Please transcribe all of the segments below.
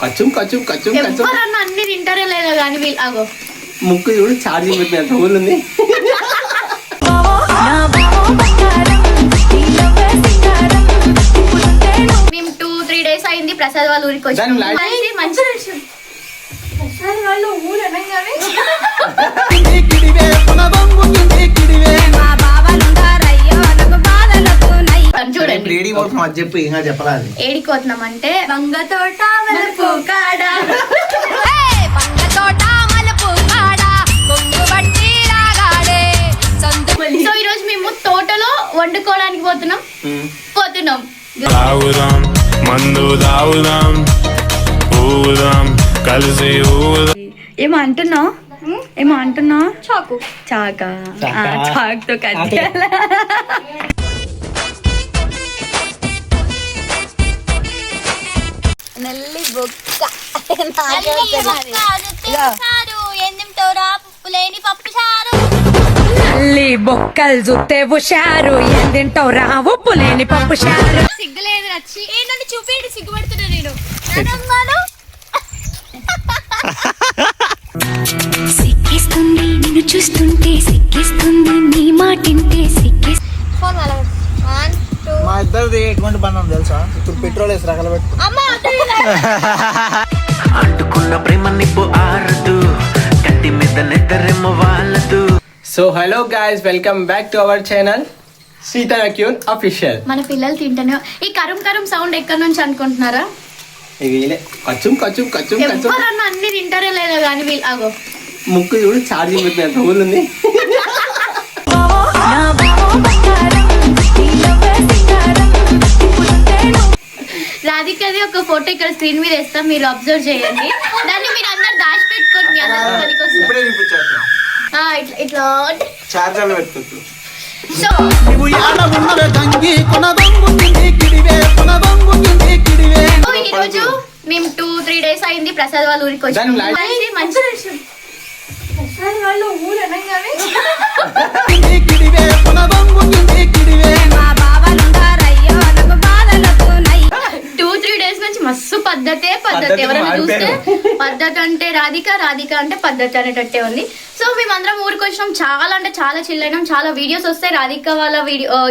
కచ్చం కచ్చం కచ్చం కచ్చం ఎవరన్నా అన్ని తింటారే లేదో కానీ వీళ్ళు అగో ముక్కు చూడు ఛార్జింగ్ పెట్టినంత ఊళ్ళు ఉంది. మేము 2-3 days అయింది ప్రసాద్ వాళ్ళ ఊరికి వచ్చి మంచి ప్రసాద్ వాళ్ళ ఊరు అనగానే చూడండి చెప్పు ఇంకా చెప్పాలి ఏడికి పోతున్నాం అంటే వంగ తోట మలుపు కాడ సో ఈ రోజు మేము తోటలో వండుకోవడానికి పోతున్నాం తాగుదాం మందు తాగుదాం ఊదాం కలిసి ఊదాం. ఏమో అంటున్నావు చాకు చాకుతో కట్ నల్లి బొక్క నల్లి బొక్కలు జుత్తే హుషారు ఏం తింటావు రా ఉప్పు లేని పప్పు షారు. సిగ్గులేదు వచ్చి నన్ను చూపేయండి సిగ్గుపడుతున్నా నేను సిక్కిస్తుంది నిన్ను చూస్తుంటే సిక్కిస్తుంది నీ మాటింటే మా ఇద్దరిది ఎటువంటి బంధం తెలుసా? ఇప్పుడు పెట్రోల్ వేసి రకలు పెట్టు అంటుకున్న ప్రేమ నిప్పు ఆరదు కంటి మీద నెత్తరేమో వాళ్ళదు. So hello guys, welcome back to our channel Sita queen official. మన పిల్లలు తింటానే ఈ కరం సౌండ్ ఎక్కడి నుంచి అనుకుంటున్నారా? కచ్చం కచ్చం కచ్చం కచ్చం ఎవరన్నా అన్ని తింటారే లేదో కానీ వీళ్ళు అగో ముక్కు చూడు ఛార్జింగ్ పెట్టినంత ఊళ్ళు ఉంది. రాధికది ఒక ఫోటో ఇక్కడ స్క్రీన్ మీద వేస్తాం, మీరు అబ్జర్వ్ చేయండి. దాన్ని మీరు అందరు దాచి పెట్టుకోండి. ఇప్పుడే చూపించారు ఇట్లా చార్జర్లు పెట్టుకోవచ్చు. సో ఈ రోజు మేము 2-3 days అయింది ప్రసాద్ వాళ్ళ ఊరికి వచ్చి మంచి ప్రసాద్ వాళ్ళ ఊరు అనగానే 2-3 days నుంచి మస్తు పద్ధతి ఎవరైనా చూస్తే పద్ధతి అంటే రాధిక అంటే పద్ధతి అనేటట్టే ఉంది. సో మేమందరం ఊరికి వచ్చినాం. చాలా అంటే చాలా చిల్ అయినాం. చాలా వీడియోస్ వస్తాయి రాధిక వాళ్ళ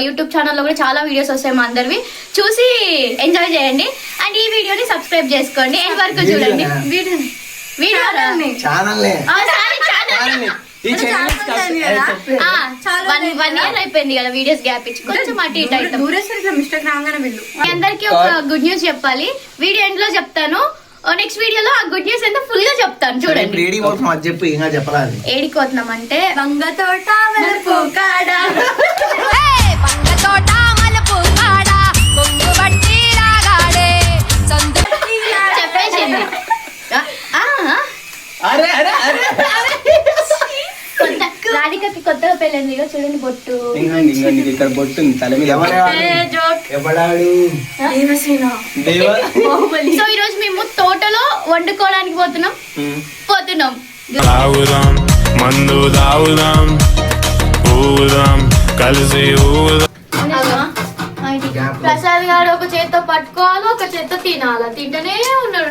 యూట్యూబ్ ఛానల్లో కూడా చాలా వీడియోస్ వస్తాయి. మా అందరివి చూసి ఎంజాయ్ చేయండి. అండ్ ఈ వీడియోని సబ్స్క్రైబ్ చేసుకోండి. ఎండ్ వరకు చూడండి. వీడియో 1 year అయిపోయింది కదా వీడియోస్ గ్యాప్ ఇచ్చి కొంచెం అటు ఇటు అవుతాం. మీ అందరికి ఒక గుడ్ న్యూస్ చెప్పాలి. వీడియో ఎండ్ లో చెప్తాను. నెక్స్ట్ వీడియోలో ఆ గుడ్ న్యూస్ ఎంత ఫుల్ గా చెప్తాను. చూడండి చెప్పు ఇంకా చెప్పాలి ఏడికి పోతున్నాం అంటే వంగ తోట మలుపు కాడ చెప్పేసింది. రాధికకి కొత్తగా పెళ్ళింది. చూడండి బొట్టు ఇక్కడ బొట్టు తల మీద. సో ఈ రోజు మేము తోటలో వండుకోవడానికి పోతున్నాం. తాగుదాం మందు తాగుదాం ఊదాం కలిసి ఊదాం. ప్రసాద్ గారు ఒక చేత్తో పట్టుకోవాలి, ఒక చేత్తో తినాలి. తింటనే ఉన్నాడు.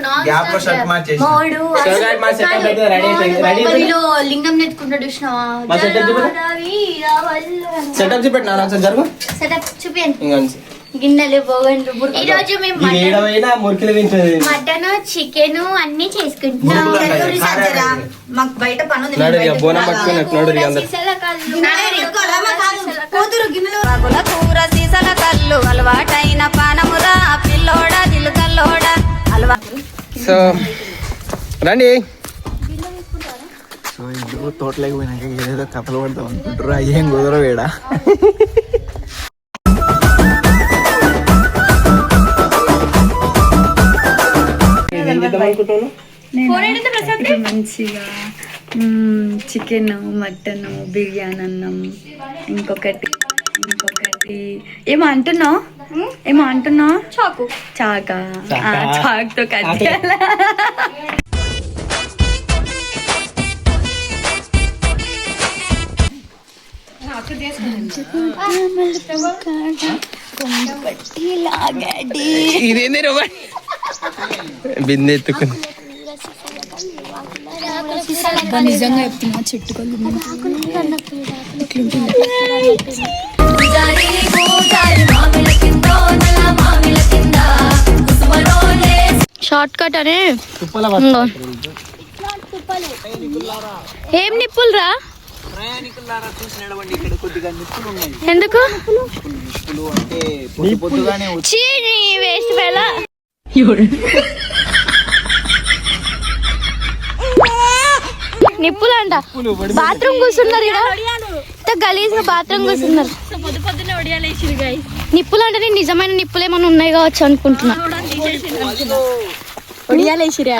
లింగం నెత్తుకుంటాడు చూసినావా? సెటప్ చూపెట్టినా జరుగు సెటప్ చూపించండి. గిన్నెలు బోగండ్లు. ఈ రోజు మేము మటన్ చికెన్ అన్ని చేసుకుంటున్నాం. మాకు బయట పనుంది. బోనం పట్టుకున్నట్టున్నాడు కూర సీసల కళ్ళు అలవాటైన పానమురా పిల్లోడ దిల్కల్లోడ అలవాటు. సో రండి. సో ఇప్పుడు తోటలోకి పోయినాక ఏదేదో కథలు పడతాం అనుకుంటారు. అయ్యేం కుదరవు వేడా. మంచిగా చికెన్ మటన్ బిర్యానీ అన్నం ఇంకొకటి ఏమో అంటున్నావు చాకుతో కట్ చేయాలి. ఇదేంది బిందె ఎత్తుకుని నిజంగా చెప్తున్నా చెట్టు షార్ట్ కట్ అనే ఏం నిప్పులు రా ప్రయాణికులారా చూసి నడవండి, ఇక్కడ కొద్దిగా నిప్పులు ఉన్నాయి. ఎందుకు నిప్పులు అంటే పొద్దుగానే చీ నీ వేస్ట్ వేళ నిప్పులు అంట బాత్రూమ్ కూర్చున్నారు ఇక్కడ గలీజ్ బాత్రూమ్ కూర్చున్నారు నిప్పులు అంటే నేను నిజమైన నిప్పులు ఏమైనా ఉన్నాయి కావచ్చు అనుకుంటున్నా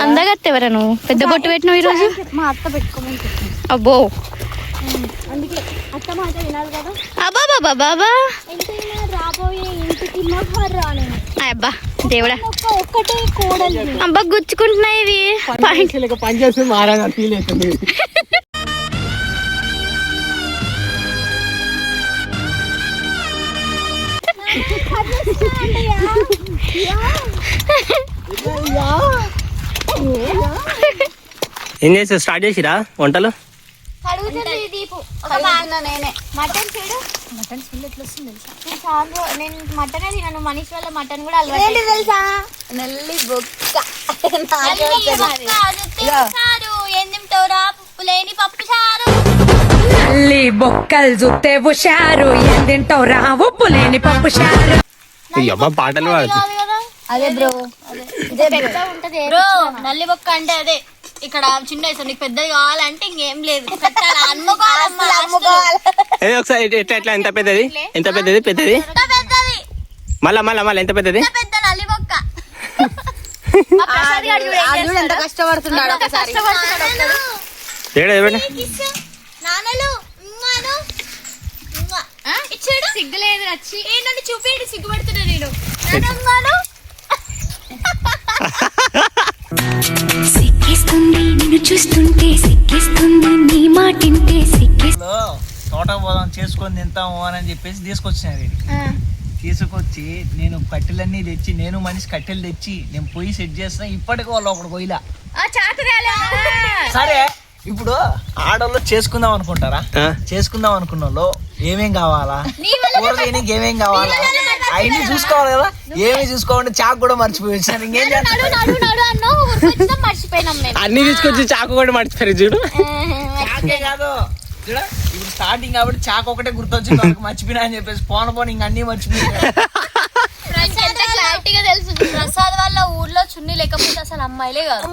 అందగత్త ఎవరా నువ్వు పెద్ద బొట్టు పెట్టినావు ఈరోజు మా అత్త పెట్టుకోమని అబ్బో అబ్బా బాబా బాబా అబ్బా దేవుడా అబ్బా గుచ్చుకుంటున్నాయి ఇవి పని చేస్తే మారా ఫీల్ అవుతుంది. ఏం చేసావు? స్టార్ట్ చేసిరా వంటలు? నేనే మటన్ చూడు మటన్ స్మెల్ ఎట్లా వస్తుంది తెలుసా నేను మటన్ తినను మనీష్ వల్ల మటన్ కూడా అలవాటు తెలుసా నల్లి బొక్క ఏం తింటావురా పప్పు లేని పప్పు చారు నల్లి బొక్కలు చూస్తే హుషారు ఏం తింటావు రా ఉప్పు లేని పప్పు చారు. పాటలు పాడుతూ అదే బ్రో ఇదే పెద్ద ఉంటది బ్రో నల్లి బొక్క అంటే అదే ఇక్కడ చిన్న వయసు నీకు పెద్దది కావాలంటే ఇంకేం లేదు ఒకసారి ఎట్లా ఎట్లా ఎంత పెద్దది? ఎంత పెద్దది? పెద్దది మళ్ళా మళ్ళా మళ్ళీ ఎంత పెద్దది? పెద్ద నల్లి బొక్క ఎంత కష్టపడుతున్నాడు నాన్నలు ఇచ్చాడు సిగ్గులేదు వచ్చి ఏంటంటే చూపేయండి సిగ్గుపడుతున్నా నేను సిక్కిస్తుంది నిన్ను చూస్తుంటే సిక్కిస్తుంది నీ మాటింటే తోట పోదాం చేసుకొని తింటాము అని చెప్పేసి తీసుకొచ్చినారు. తీసుకొచ్చి నేను కట్టెలన్నీ తెచ్చి నేను మనిషి కట్టెలు తెచ్చి నేను పొయ్యి సెట్ చేస్తా. ఇప్పటికీ వాళ్ళు ఒకటి పొయ్యిలా సరే. ఇప్పుడు ఆడోళ్ళు చేసుకుందాం అనుకుంటారా? చేసుకుందాం అనుకున్న వాళ్ళు ఏమేం కావాలా, కూర చేయడానికి ఏమేం కావాలా అవన్నీ చూసుకోవాలి కదా. ఏమేమి చూసుకోవాలంటే చాకు కూడా మర్చిపోయి వచ్చినారు. ఇంకేం చేస్తారు? అన్ని తీసుకొచ్చి చాకు కూడా మర్చిపోయారు చూడు. చాకే కాదు చూడ, ఇప్పుడు స్టార్టింగ్ కాబట్టి చాకు ఒకటే గుర్తొచ్చింది, మర్చిపోయినా అని చెప్పేసి పోను ఇంక అన్ని మర్చిపోయినా. క్లారిటీగా తెలుసు ప్రసాద్ వాళ్ళ ఊర్లో చున్నీ లేకపోతే అసలు అమ్మాయిలే కాదు.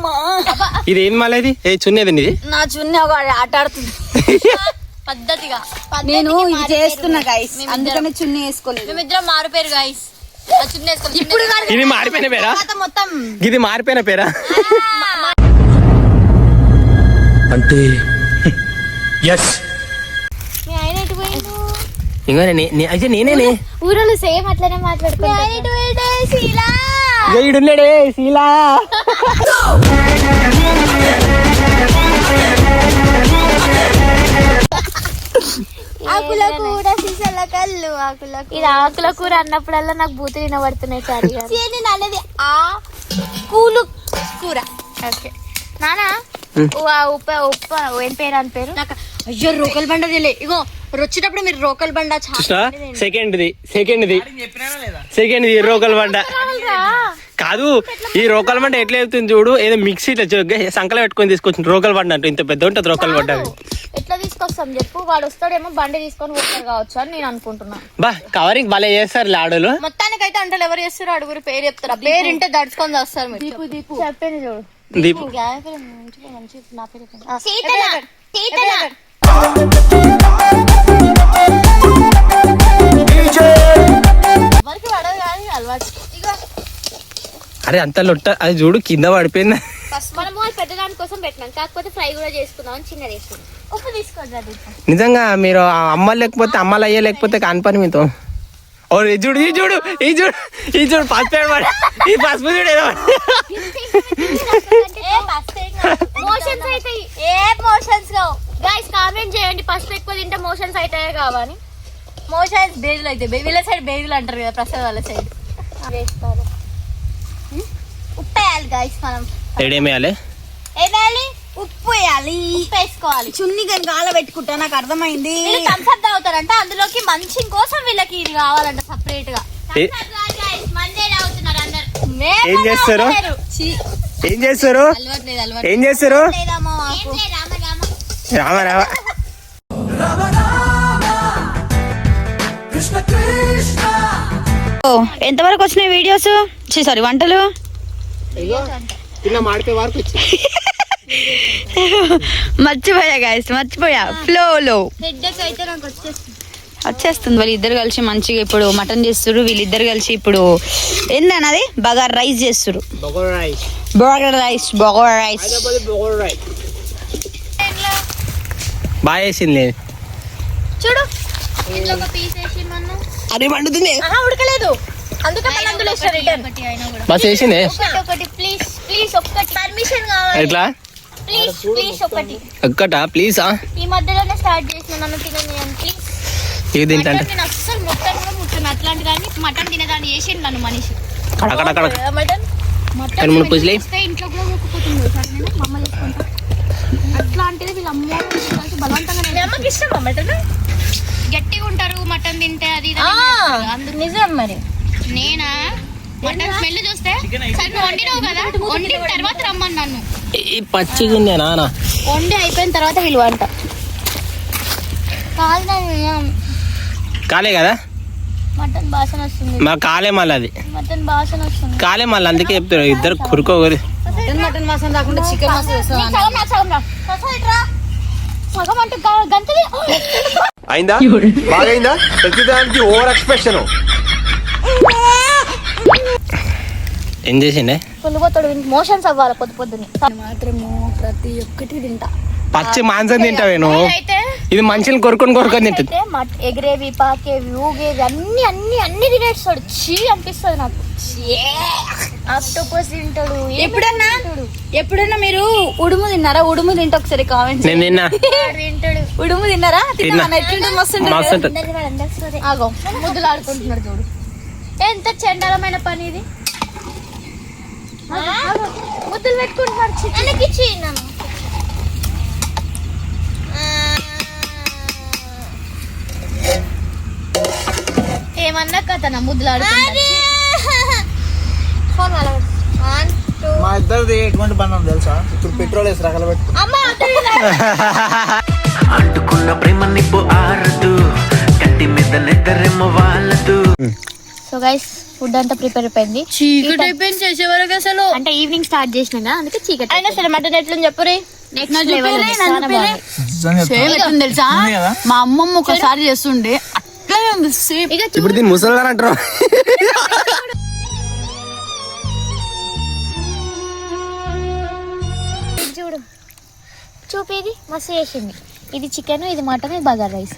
ఇది ఏం మళ్ళీ ఇది చున్నేదండి? ఇది నా చున్నీ ఒక ఆట ఆడుతుంది పద్ధతిగా. నేను ఇది చేస్తున్నా గైస్, అందుకనే చున్నీ వేసుకోలేదు. మేమిద్దరం మారిపోయారు గైస్. చున్నీ వేసుకోలేదు ఇప్పుడు. ఇది మారిపోయిన పేరా? మొత్తం ఇది మారిపోయిన పేరా అంటే ఎస్ ఆయన ఎటు పోయిండు? ఇంకా అయితే నేనే ఊరలు సేమ్ అట్లనే మాట్లాడుకుంటాడు. ఈడున్నాడే శీలా. ఆకుల కూర సీసాల కళ్ళు ఇది ఆకుల కూర అన్నప్పుడల్లా నాకు బూతులు వినబడుతున్నాయి. సారీ అనేది ఆ కూలు కూర. ఓకే నానా ఉప్ప ఉప్ప ఏం పేరు అని పేరు నాకు. అయ్యో రోకల్ బండ తెలియ. ఇగో వచ్చేటప్పుడు మీరు రోకల్ బండ సెకండ్ రోకల్ బండ కాదు. ఈ రోకల్ బండ ఎట్లా వెళ్తుంది చూడు, ఏదో మిక్సీ సంకల పెట్టుకొని తీసుకొచ్చింది రోకల్ బండ అంటే. ఇంత పెద్ద ఉంటుంది రోకల్ బండ. ఎట్లా తీసుకొస్తాం చెప్పు? వాడు వస్తాడేమో బండి తీసుకొని పోతారు కావచ్చు అని నేను అనుకుంటున్నా. బా కవరింగ్ భలే చేస్తారు ఆడోళ్ళు. మొత్తానికైతే అంటే ఎవరు చేస్తారు అడుగురు పేరు చెప్తారు. ఆ పేరు ఇంటే దడుచుకొని వస్తారు మీరు. దీపు దీపు చెప్పండి చూడు. దీపు నా పేరు ఎవరికి పడదు కానీ అలవాటు. అరే అంత లొట్ట అది చూడు కింద పడిపోయింది. మనము పెద్దదాని కోసం పెట్టినాం, కాకపోతే ఫ్రై కూడా చేసుకుందాం. చిన్నది వేసుకుందాం. ఉప్పు తీసుకోండి. నిజంగా మీరు అమ్మాయి లేకపోతే అమ్మాయిలు అయ్యే లేకపోతే కాని పని మీతో. ఓ ఈ చూడు ఈ చూడు ఈ చూడు ఈ చూడు పసుపు ఈ పసుపు చూడు ఏదో మోషన్స్ అవుతాయి. ఏ మోషన్స్ కావు గైస్, కామెంట్ చేయండి. పసుపు ఎక్కువ తింటే మోషన్స్ అవుతాయే కావాలి. మోషన్స్ బేజులు అయితే వీళ్ళ సైడ్ బేజులు అంటారు కదా, ప్రసాద్ వాళ్ళ సైడ్. వేస్తారు ఉప్పు గైస్ మనం ఏడేమి వేయాలి? ఏమేయాలి? ఉప్పు వేయాలి, ఉప్పు వేసుకోవాలి. చున్ని కానీ గాల పెట్టుకుంటా, నాకు అర్థమైంది. వీళ్ళు థమ్స్ అప్ తాగుతారంట, అందులోకి మంచి కోసం వీళ్ళకి ఇది కావాలంట సెపరేట్ గా. ఏ- మందే తాగుతున్నారు అందరు. ఏం చేస్తారు? ఏం చేస్తారు? ఏం చేస్తారు? రామ రామ. ఎంతవరకు వచ్చినాయి వీడియోస్, సారీ వంటలు? తిన్న మాడిపోయే వరకు వచ్చి మర్చిపోయా గైస్, మర్చిపోయా ఫ్లోలో హెడ్ఏక్ అయితే నాకు వచ్చేస్తుంది. వాళ్ళు ఇద్దరు కలిసి మంచిగా ఇప్పుడు మటన్ చేస్తారు, వీళ్ళిద్దరు కలిసి ఇప్పుడు ఏందన్నది బగార్ రైస్ చేస్తారు. బగార్ రైస్ బాగా వేసింది. చూడు ఇందులో ఒక పీస్ వేసి మనం అది పండుతుంది. ఉడకలేదు, అందుకే మనం అందులో వేస్తారు రిటర్న్. బస్ వేసింది. ఒకటి ప్లీజ్ ప్లీజ్ ఒక్కటి పర్మిషన్ కావాలి. ఎట్లా? ప్లీజ్ ప్లీజ్ ఒకటి ఒక్కటా ప్లీజా? ఈ మధ్యలోనే స్టార్ట్ చేసిన, నన్ను తినని ప్లీజ్. ఇది తింటాంట నేను అస్సలు ముట్టను కూడా ముట్టను, అట్లాంటి కానీ మటన్ తినేదాన్ని చేసిండు నన్ను మనిషి. అక్కడ మటన్ రెండు మూడు పుజ్లే ఇంట్లో కూడా మొక్కుపోతుంది సార్, నేను మా అమ్మ చేసుకుంటా. అట్లాంటిది వీళ్ళ అమ్మ కలిసి బలవంతంగా అమ్మకి ఇష్టమా మటన్? గట్టిగా ఉంటారు మటన్ తింటే, అది అందుకు నిజం. మరి నేనా మటన్ స్మెల్ చూస్తే సరే నువ్వు వండినావు కదా, వండిన తర్వాత రమ్మని నన్ను. ఈ పచ్చిగా ఉంది నాన్న. వండి అయిపోయిన తర్వాత వీళ్ళు వంట కాలే కదా? మటన్ బాసన వస్తుంది, మా కాలే మళ్ళీ అది మటన్ బాసన వస్తుంది. కాలే మళ్ళీ, అందుకే చెప్తారు ఇద్దరు కురుకోగరి. మటన్ మసాలా రాకుండా చికెన్ మసాలా సగం అంటే గంటది. అయిందా? బాగైందా? ప్రతిదానికి ఓవర్ ఎక్స్ప్రెషన్. ఏం చేసిండే? పులిపోతాడు, మోషన్స్ అవ్వాలి పొద్దు పొద్దుని. మాత్రము ప్రతి ఒక్కటి తింటా. పచ్చి మాంసం తింటావే నువ్వు? అయితే ఇది మనుషులు కొరుకొని తింటుంది. ఎగిరేవి పాకేవి ఊగేవి అన్ని అన్ని అన్ని తినేస్తాడు. చీ అనిపిస్తుంది నాకు. ఆక్టోపస్ తింటాడు. ఎప్పుడన్నా మీరు ఉడుము తిన్నారా? ఉడుము తింటే ఒకసారి కామెంట్ నేను తిన్నా. తింటాడు. ఉడుము తిన్నారా? తిన్నా. మస్తు ఆగో ముద్దులు ఆడుకుంటున్నాడు చూడు. ఎంత చండాలమైన పని ఇది. ముద్దులు పెట్టుకుంటున్నాడు. వెనక్కి నన్ను ఏమన్నా కథ ముద్దులు ఆడుకుంటున్నాడు. మా ఇద్దరిది ఎటువంటి బంధం తెలుసా? ఇప్పుడు పెట్రోల్ వేసి రకలు పెట్టు. అంటుకున్న ప్రేమ నిప్పు ఆరదు, కంటి మీద నిద్రేమో వాళ్ళదు. సో గైస్ ఫుడ్ అంతా ప్రిపేర్ అయిపోయింది. చీకటి అయిపోయింది చేసే వరకు అసలు. అంటే ఈవినింగ్ స్టార్ట్ చేసినా కదా, అందుకే చీకటి. అయినా సరే మటన్ ఎట్లని చెప్పరే. నెక్స్ట్ సేమ్ ఎట్లుంది తెలుసా? మా అమ్మమ్మ ఒకసారి చేస్తుండే అట్లానే ఉంది సేమ్. ఇప్పుడు దీన్ని ముసలి అంటారు. చూడు చూపేది మస్తు చేసింది. ఇది చికెన్, ఇది మటన్, ఇది బగార్ రైస్.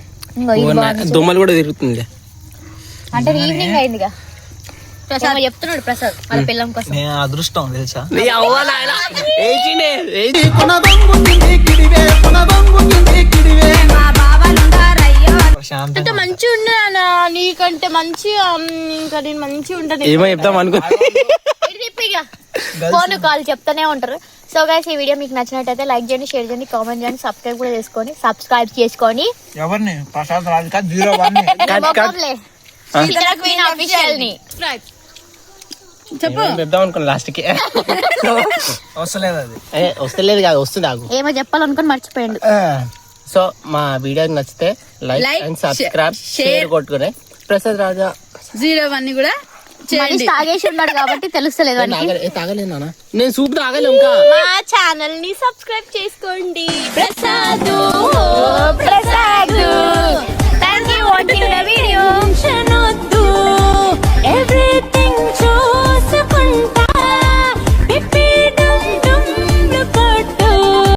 దొమ్మలు కూడా తిరుగుతుంది. అంటే ఈవినింగ్ అయిందిగా. ప్రసాద్ చెప్తున్నాడు, ప్రసాద్ వాళ్ళ పిల్లం కోసం. నేను అదృష్టం తెలుసా? అంటే మంచిగా ఉండే నీకంటే మంచిగా, ఇంకా నేను మంచిగా ఉంటుంది. ఏమో చెప్తాం అనుకో. ఫోన్ కాల్ చెప్తానే ఉంటారు. సో గైస్ ఈ వీడియో మీకు నచ్చినట్టయితే లైక్ చేయండి, షేర్ చేయండి, కామెంట్ చేయండి, సబ్స్క్రైబ్ కూడా చేసుకోండి. సబ్స్క్రైబ్ చేసుకొని ఎవరిని? ప్రసాద్ రాధిక 01 చెప్పు చెప్దాం అనుకున్నా లాస్ట్ కి. వస్తలేదు అది. వస్తలేదు కాదు, వస్తుంది ఆగు. ఏమో చెప్పాలనుకుని మర్చిపోయిండు. సో మా వీడియో నచ్చితే లైక్ అండ్ సబ్స్క్రైబ్ షేర్ కొట్టుకునే. ప్రసాద్ రాజా 01 కూడా మనిషి తాగేసి ఉన్నాడు కాబట్టి తెలుస్తలేదు. తాగలేదు నాన్న, నేను సూప్ తాగలేదు ఇంకా. మా ఛానల్ ని సబ్స్క్రైబ్ చేసుకోండి. ప్రసాద్